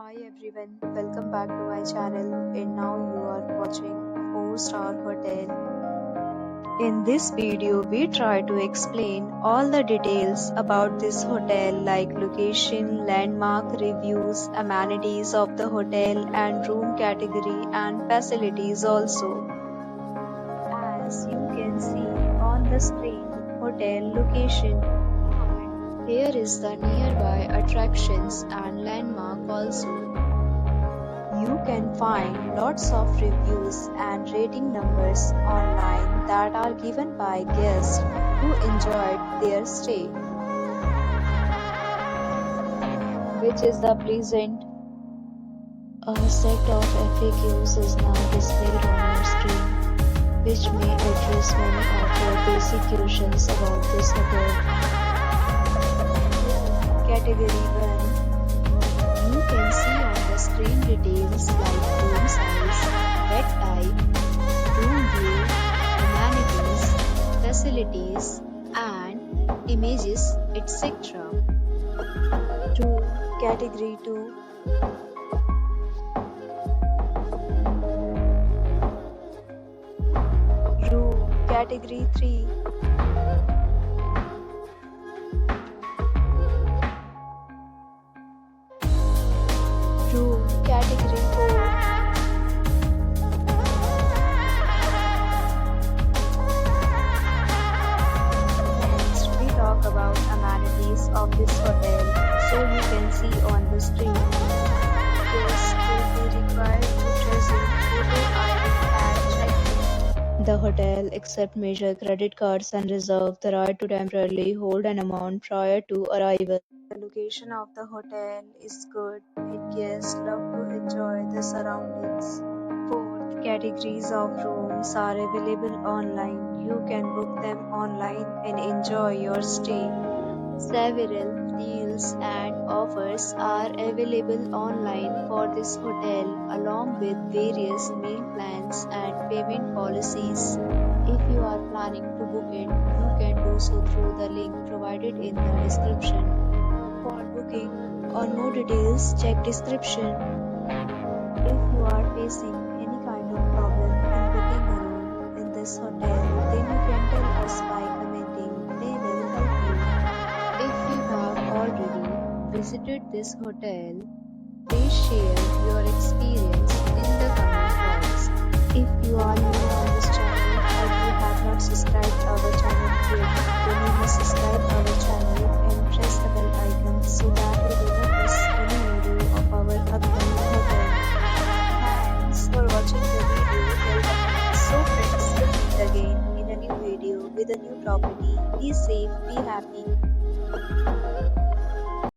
Hi everyone, welcome back to my channel and now you are watching 4-star hotel. In this video, we try to explain all the details about this hotel like location, landmark, reviews, amenities of the hotel and room category and facilities also. As you can see on the screen, hotel location. Here is the nearby attractions and landmark also. You can find lots of reviews and rating numbers online that are given by guests who enjoyed their stay. Which is the present. A set of FAQs is now displayed on your screen, which may address many of your basic questions about this hotel. Category 1. You can see on the screen details like room size, bed type, room view, amenities, facilities, and images, etc. 2. Category 2. Room Category 3. Room Category 4. Next, we talk about amenities of this hotel. So you can see on the screen. Guests will be required to present photo ID and check-in. The hotel accepts major credit cards and reserves the right to temporarily hold an amount prior to arrival. The location of the hotel is good and guests love to enjoy the surroundings. 4th, categories of rooms are available online. You can book them online and enjoy your stay. Several deals and offers are available online for this hotel along with various meal plans and payment policies. If you are planning to book it, you can do so through the link provided in the description. For booking or more details, check description. If you are facing any kind of problem in booking a room in this hotel, then you can tell us by commenting. They will help you. If you have already visited this hotel, please share your experience in the comment box. If you are new on this channel or you have not subscribed our channel yet, then you must subscribe our channel and press the bell icon so that you do not miss any video of our upcoming hotel. Thanks for watching the video. So friends, we'll meet again in a new video with a new property. Be safe, be happy.